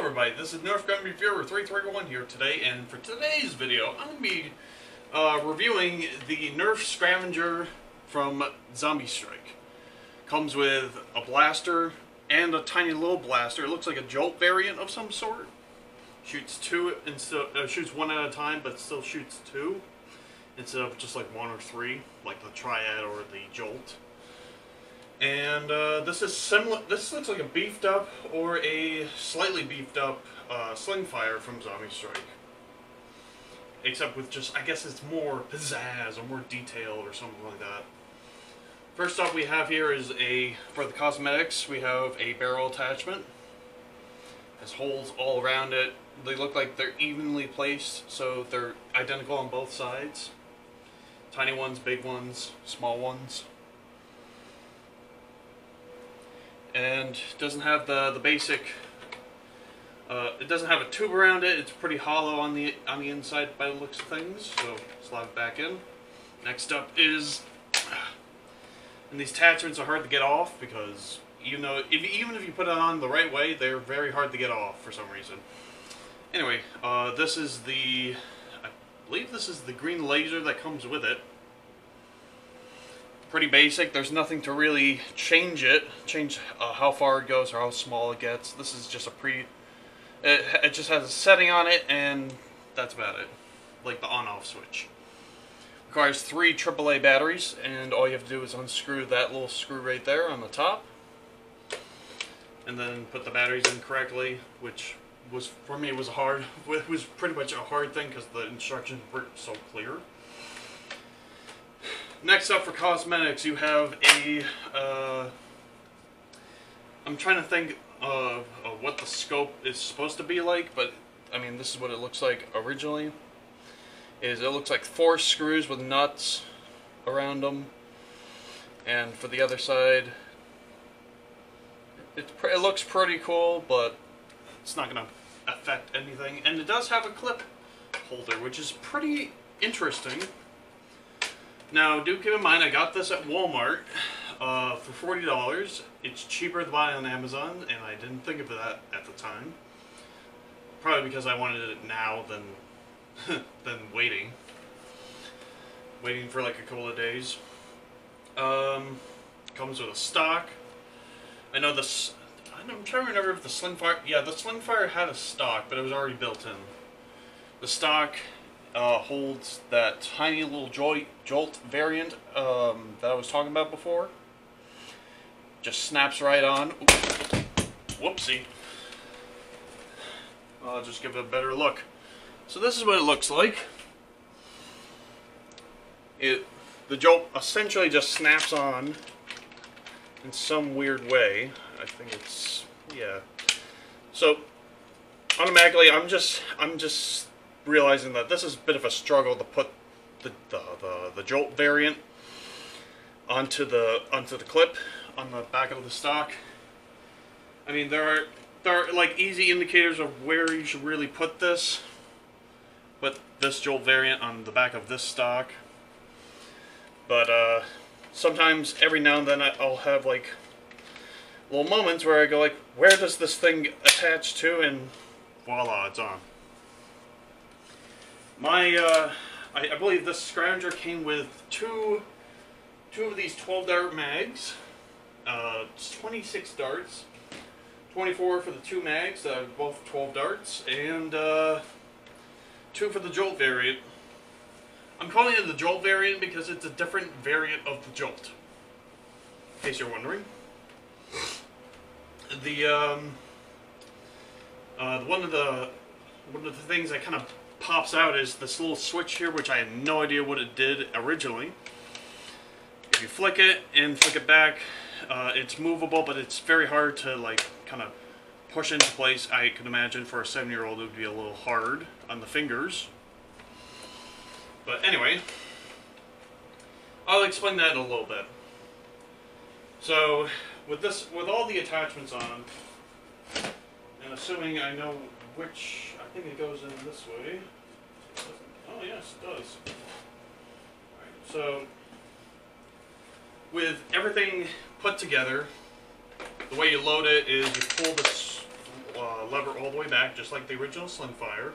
everybody, this is Nerf Gun Reviewer 331 here today, and for today's video, I'm going to be reviewing the Nerf Scravenger from ZombieStrike. Comes with a blaster and a tiny little blaster. It looks like a Jolt variant of some sort. Shoots shoots one at a time, but still shoots two instead of just like one or three, like the Triad or the Jolt. And this is similar. This looks like a beefed up or a slightly beefed up Slingfire from ZombieStrike, except with just, I guess it's more pizzazz or more detail or something like that. First off, we have here is for the cosmetics, we have a barrel attachment. Has holes all around it. They look like they're evenly placed, so they're identical on both sides. Tiny ones, big ones, small ones. And it doesn't have the basic. It doesn't have a tube around it. It's pretty hollow on the inside by the looks of things. So slide it back in. Next up is, and these attachments are hard to get off because even if you put it on the right way, they're very hard to get off for some reason. Anyway, this is I believe this is the green laser that comes with it. Pretty basic. There's nothing to really change how far it goes or how small it gets. This is just it just has a setting on it, and that's about it. Like the on-off switch. Requires 3 AAA batteries, and all you have to do is unscrew that little screw right there on the top, and then put the batteries in correctly, which was, for me, was pretty much a hard thing because the instructions weren't so clear. Next up for cosmetics, you have I'm trying to think of what the scope is supposed to be like, but I mean, this is what it looks like originally. It looks like 4 screws with nuts around them, and for the other side, it looks pretty cool, but it's not going to affect anything. And it does have a clip holder, which is pretty interesting. Now, do keep in mind, I got this at Walmart for $40. It's cheaper to buy on Amazon, and I didn't think of that at the time. Probably because I wanted it now than waiting for like a couple of days. Comes with a stock. I know this. I'm trying to remember if the Slingfire. Yeah, the Slingfire had a stock, but it was already built in. The stock holds that tiny little Jolt variant that I was talking about before. Just snaps right on. Oops. Whoopsie. I'll just give it a better look. So this is what it looks like. The Jolt essentially just snaps on in some weird way. I think it's, yeah. So automatically, I'm just realizing that this is a bit of a struggle to put the Jolt variant onto the clip on the back of the stock. I mean, there are like easy indicators of where you should really put this. Put this Jolt variant on the back of this stock. But sometimes, every now and then, I'll have like little moments where I go like, where does this thing attach to? And voila, it's on. I believe this Scravenger came with two of these 12-dart mags. 26 darts. 24 for the 2 mags, both 12 darts, and 2 for the Jolt variant. I'm calling it the Jolt variant because it's a different variant of the Jolt, in case you're wondering. One of the things that kind of pops out is this little switch here, which I had no idea what it did originally. If you flick it and flick it back, it's movable, but it's very hard to like kind of push into place. I could imagine for a 7-year-old it would be a little hard on the fingers. But anyway, I'll explain that in a little bit. So with all the attachments on, and assuming I know which, I think it goes in this way. Oh yes, it does. Alright, so with everything put together, the way you load it is you pull this lever all the way back, just like the original Slimfire.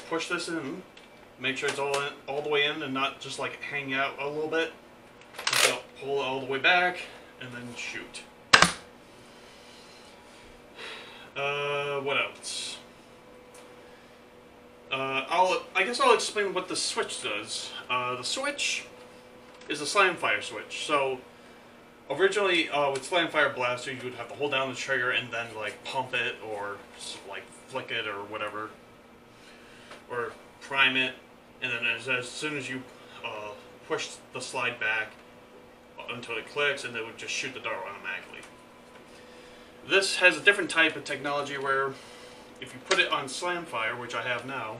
Push this in. Make sure it's all the way in and not just like hang out a little bit. So pull it all the way back and then shoot. What else? I guess I'll explain what the switch does. The switch is a Slamfire switch. So originally, with Slamfire Blaster, you would have to hold down the trigger and then like pump it or like flick it or whatever, or prime it, and then as soon as you push the slide back until it clicks, and it would just shoot the dart automatically. This has a different type of technology where if you put it on Slamfire, which I have now,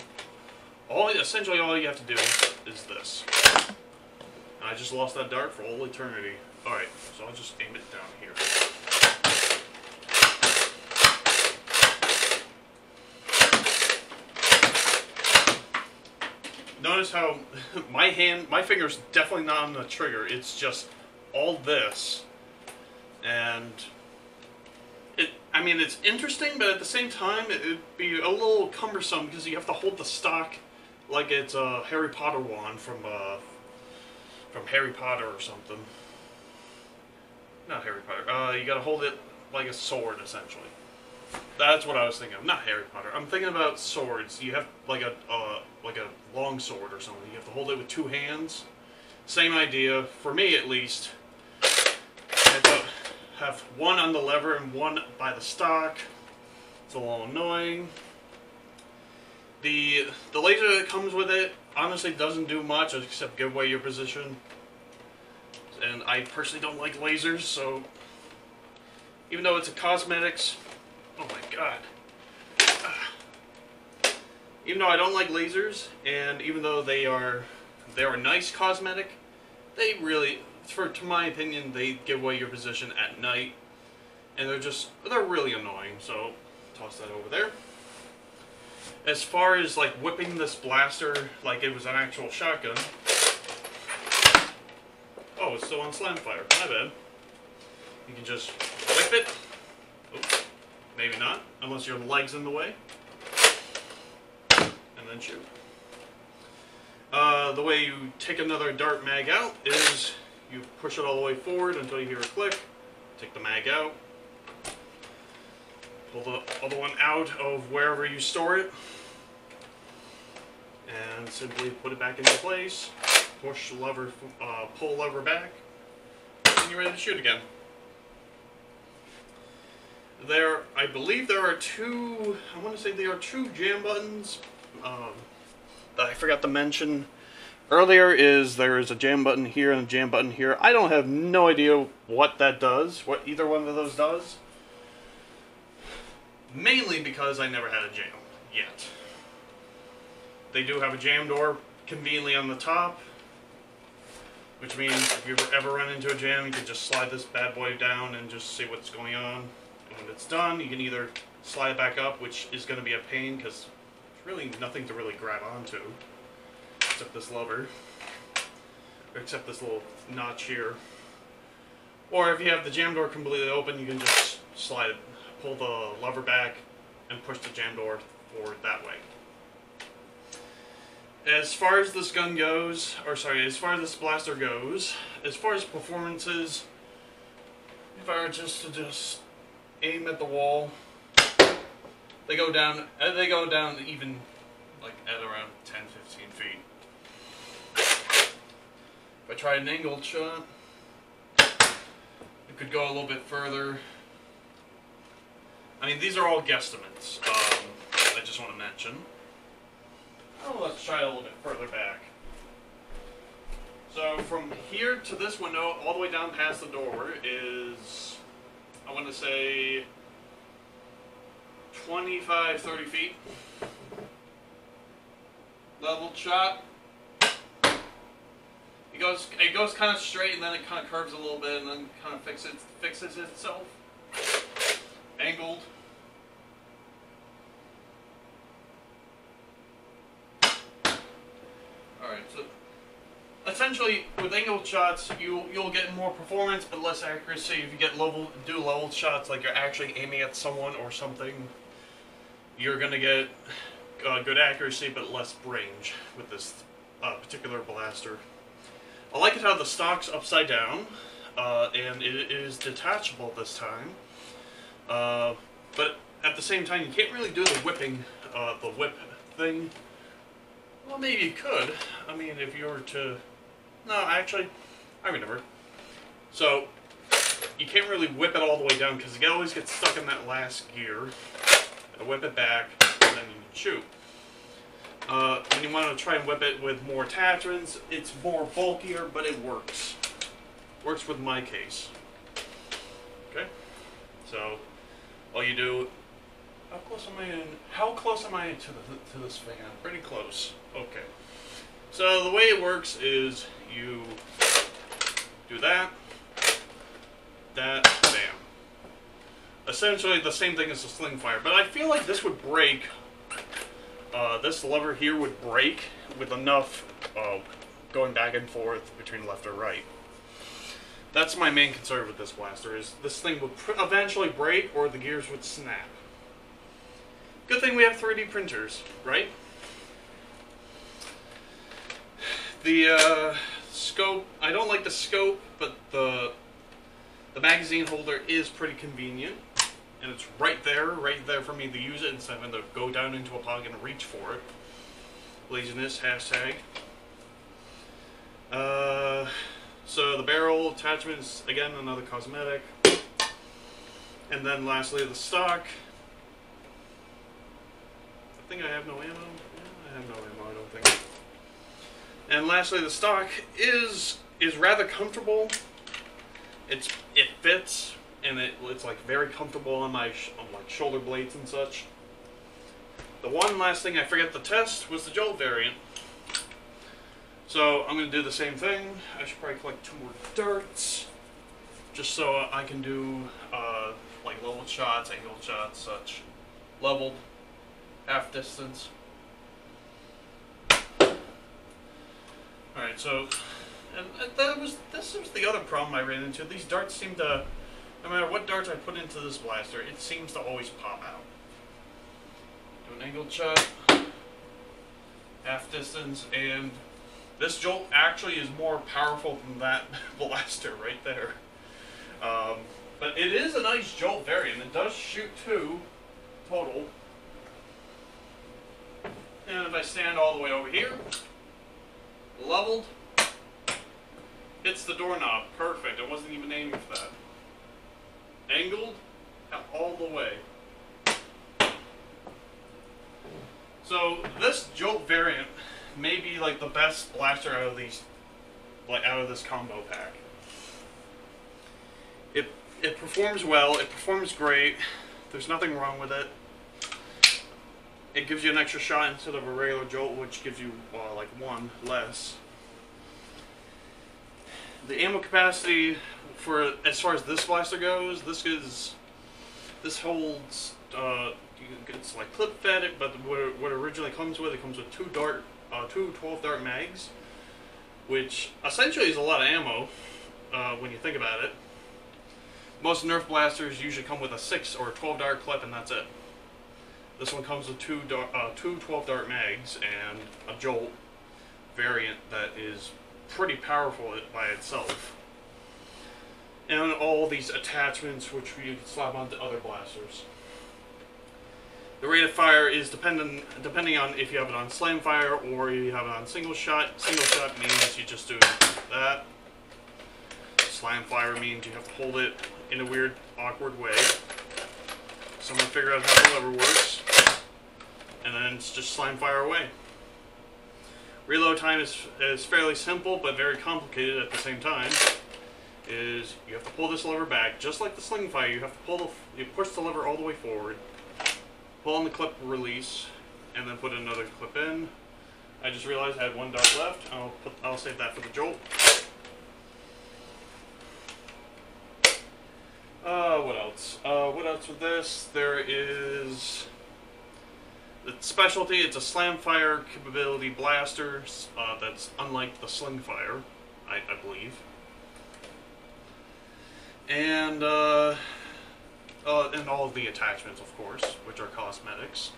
essentially all you have to do is this. I just lost that dart for all eternity. Alright, so I'll just aim it down here. Notice how my finger's definitely not on the trigger, it's just all this. And I mean, it's interesting, but at the same time, it'd be a little cumbersome because you have to hold the stock like it's a Harry Potter wand from Harry Potter or something. Not Harry Potter. You gotta hold it like a sword, essentially. That's what I was thinking of. Not Harry Potter. I'm thinking about swords. You have like a long sword or something. You have to hold it with two hands. Same idea, for me at least. I have to have one on the lever and one by the stock. It's a little annoying. The laser that comes with it honestly doesn't do much except give away your position. And I personally don't like lasers, so even though it's a cosmetics, oh my god. Even though I don't like lasers, and even though they are nice cosmetic, they really, to my opinion, they give away your position at night, and they're really annoying. So toss that over there. As far as like whipping this blaster like it was an actual shotgun. Oh, it's still on Slamfire. My bad. You can just whip it. Oops. Maybe not, unless your leg's in the way. And then shoot. The way you take another dart mag out is you push it all the way forward until you hear a click. Take the mag out. Pull the other one out of wherever you store it. And simply put it back into place. Push the lever, pull lever back, and you're ready to shoot again. I believe there are two, I want to say there are two jam buttons that I forgot to mention earlier. There is a jam button here and a jam button here. I don't have no idea what that does, what either one of those does. Mainly because I never had a jam yet. They do have a jam door conveniently on the top, which means if you ever run into a jam, you can just slide this bad boy down and just see what's going on. And when it's done, you can either slide it back up, which is going to be a pain because there's really nothing to really grab onto except this lever, or except this little notch here. Or if you have the jam door completely open, you can just slide it, pull the lever back, and push the jam door forward that way. As far as this gun goes, as far as this blaster goes, as far as performances, if I were just to aim at the wall, they go down even like at around 10-15 feet. If I try an angled shot, it could go a little bit further. I mean, these are all guesstimates. I just want to mention. Oh, let's try a little bit further back. So from here to this window, all the way down past the door is, I want to say, 25-30 feet. Leveled shot. It goes kind of straight, and then it kind of curves a little bit, and then kind of fixes itself. Angled. Alright, so essentially, with angled shots, you'll get more performance but less accuracy. If you get do leveled shots, like you're actually aiming at someone or something, you're gonna get good accuracy but less range with this particular blaster. I like it how the stock's upside down, and it is detachable this time. But at the same time, you can't really do the whip thing. Well, maybe you could. I mean, if you were to... No, actually, I remember. So, you can't really whip it all the way down because it always gets stuck in that last gear. Whip it back, and then you can shoot. When you want to try and whip it with more attachments, it's more bulkier, but it works. Works with my case. Okay? So, all you do... How close am I in? How close am I to this fan? Pretty close. Okay. So the way it works is you do that, bam. Essentially the same thing as the sling fire, but I feel like this would break. This lever here would break with enough going back and forth between left or right. That's my main concern with this blaster, is this thing would eventually break or the gears would snap. Good thing we have 3D printers, right? The scope, I don't like the scope, but the magazine holder is pretty convenient. And it's right there for me to use it instead of having to go down into a pocket and reach for it. Laziness, hashtag. So the barrel attachments, again, another cosmetic. And then lastly, the stock. I think I have no ammo. Yeah, I have no ammo, I don't think. And lastly, the stock is rather comfortable. It fits, and it's like very comfortable on my like shoulder blades and such. The one last thing I forgot to test was the Jolt variant. So I'm going to do the same thing. I should probably collect 2 more darts, just so I can do like leveled shots, angled shots, such. Leveled. Half distance. Alright, so, and this was the other problem I ran into. These darts seem to, no matter what darts I put into this blaster, it seems to always pop out. Do an angled shot, half distance, and this Jolt actually is more powerful than that blaster right there. But it is a nice Jolt variant. It does shoot 2 total. And if I stand all the way over here, leveled, hits the doorknob, perfect. I wasn't even aiming for that. Angled, all the way. So this Jolt variant may be like the best blaster out of these, like out of this combo pack. It performs well. It performs great. There's nothing wrong with it. It gives you an extra shot instead of a regular Jolt, which gives you like 1 less. The ammo capacity for as far as this blaster goes, this holds it's like clip fed, but what it originally comes with, it comes with 2 12 dart mags, which essentially is a lot of ammo when you think about it. Most Nerf blasters usually come with a 6 or 12 dart clip, and that's it. This one comes with 2 12 dart mags and a Jolt variant that is pretty powerful by itself. And all these attachments which you can slap onto other blasters. The rate of fire is depending on if you have it on slam fire or you have it on single shot. Single shot means you just do that. Slam fire means you have to hold it in a weird, awkward way. Someone figure out how the lever works, and then it's just slam fire away. Reload time is fairly simple, but very complicated at the same time. Is you have to pull this lever back, just like the sling fire. You have to you push the lever all the way forward, pull on the clip, release, and then put another clip in. I just realized I had 1 dart left. I'll save that for the Jolt. What else? What else with this? There is... Let's Specialty, it's a slam fire capability blaster that's unlike the sling fire, I believe. And all of the attachments, of course, which are cosmetics.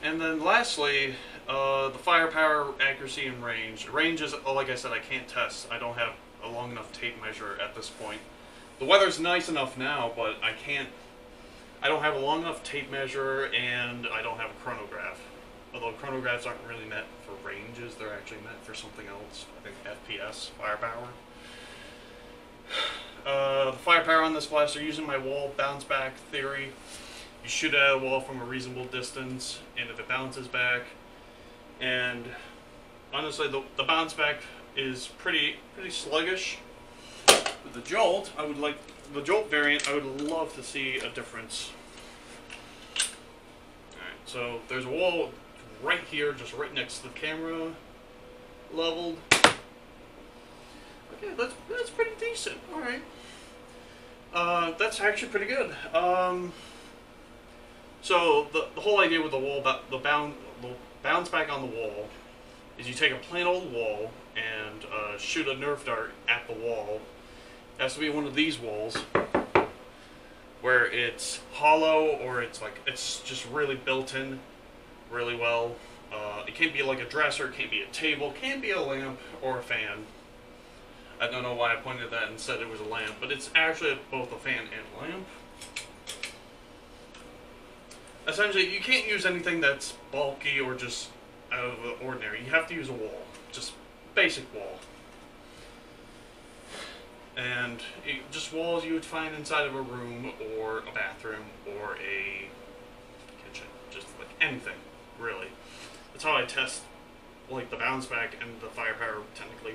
And then lastly, the firepower, accuracy, and range. Range is, like I said, I can't test. I don't have a long enough tape measure at this point. The weather's nice enough now, but I don't have a long enough tape measure, and I don't have a chronograph. Although chronographs aren't really meant for ranges, they're actually meant for something else. I think FPS, firepower. The firepower on this blaster, using my wall bounce back theory, you shoot at a wall from a reasonable distance, and if it bounces back, and honestly, the bounce back is pretty sluggish. With the jolt, the jolt variant, I would love to see a difference. Alright, so there's a wall right here, just right next to the camera, leveled. Okay, that's pretty decent. Alright. That's actually pretty good. So the whole idea with the wall, the bounce back on the wall, is you take a plain old wall and shoot a Nerf dart at the wall. It has to be one of these walls where it's hollow, or it's just really built in really well. It can't be like a dresser, it can't be a table, it can't be a lamp or a fan. I don't know why I pointed that and said it was a lamp, but it's actually both a fan and a lamp. Essentially, you can't use anything that's bulky or just out of the ordinary. You have to use a wall, just basic wall. And just walls you would find inside of a room or a bathroom or a kitchen, just like anything, really. That's how I test like the bounce back and the firepower technically.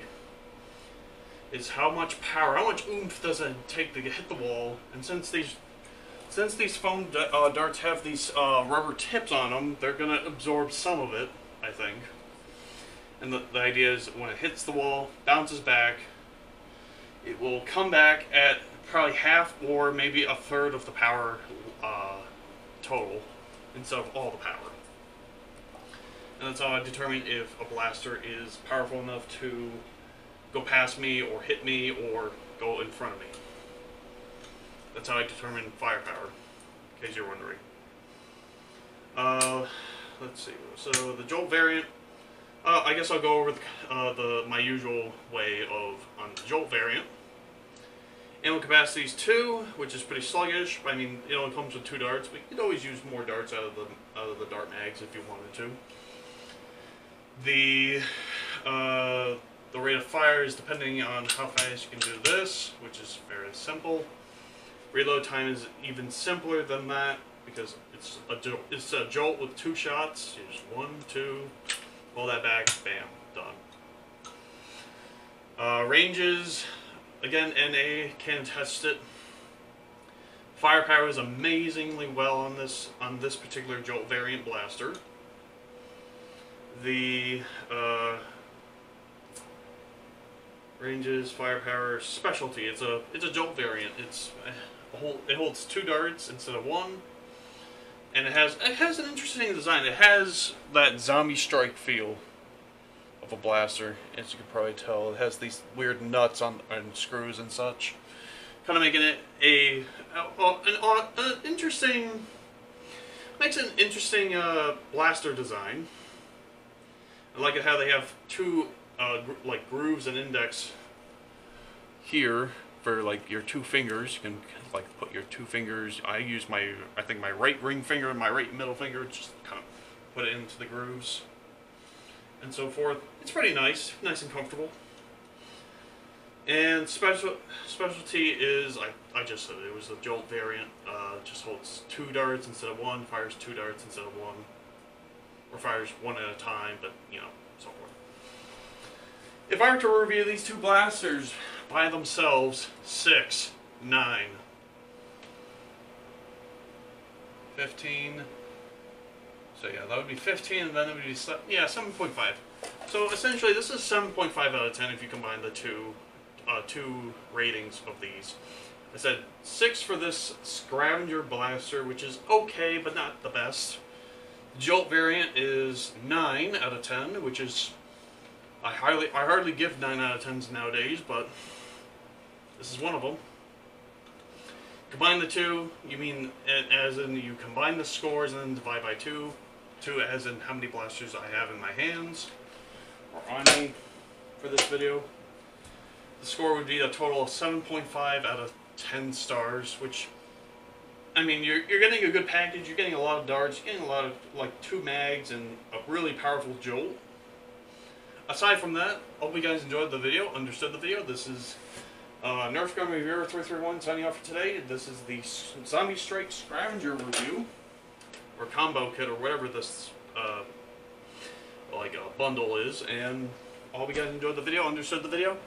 Is how much power, how much oomph does it take to hit the wall? And since these foam darts have these rubber tips on them, they're gonna absorb some of it, I think. And the idea is when it hits the wall, bounces back, it will come back at probably half or maybe a third of the power total instead of all the power. And that's how I determine if a blaster is powerful enough to go past me or hit me or go in front of me. That's how I determine firepower, in case you're wondering. Let's see. So the Jolt variant, I guess I'll go over my usual way on the Jolt variant. Ammo capacity is 2, which is pretty sluggish. I mean, it only comes with 2 darts, but you could always use more darts out of the dart mags if you wanted to. The rate of fire is depending on how fast you can do this, which is very simple. Reload time is even simpler than that because it's a jolt with 2 shots. You just 1, 2, pull that back, bam, done. Ranges, again, NA can test it. Firepower is amazingly well on this particular Jolt variant blaster. The ranges, firepower, specialty. It's a Jolt variant. It holds 2 darts instead of 1, and it has an interesting design. It has that ZombieStrike feel of a blaster, as you can probably tell. It has these weird nuts and screws and such, kind of making it an interesting. Makes an interesting blaster design. I like it how they have 2 like grooves and index here for like your 2 fingers. You can like put your 2 fingers. I use I think my right ring finger and my right middle finger, just kind of put it into the grooves and so forth. It's pretty nice and comfortable. And specialty is, I just said it was the Jolt variant. Just holds 2 darts instead of 1, fires 2 darts instead of 1, or fires 1 at a time, but you know, so forth. If I were to review these 2 blasters by themselves, 6, 9, 15. So yeah, that would be 15, and then it would be 7.5. So essentially, this is 7.5 out of 10 if you combine the two ratings of these. I said 6 for this Scravenger blaster, which is okay, but not the best. Jolt variant is 9 out of 10, which is I hardly give 9 out of 10s nowadays, but this is one of them. Combine the two, you mean as in you combine the scores and then divide by 2. 2 as in how many blasters I have in my hands or on me for this video. The score would be a total of 7.5 out of 10 stars, which, I mean, you're getting a good package. You're getting a lot of darts. You're getting a lot of, like, 2 mags and a really powerful jolt. Aside from that, hope you guys enjoyed the video, understood the video. This is Nerf Gun Reviewer 331 signing off for today. This is the ZombieStrike Scravenger review, or combo kit, or whatever this bundle is. And I hope you guys enjoyed the video, understood the video.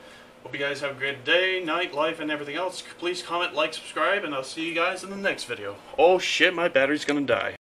Hope you guys have a great day, night, life, and everything else. Please comment, like, subscribe, and I'll see you guys in the next video. Oh shit, my battery's gonna die.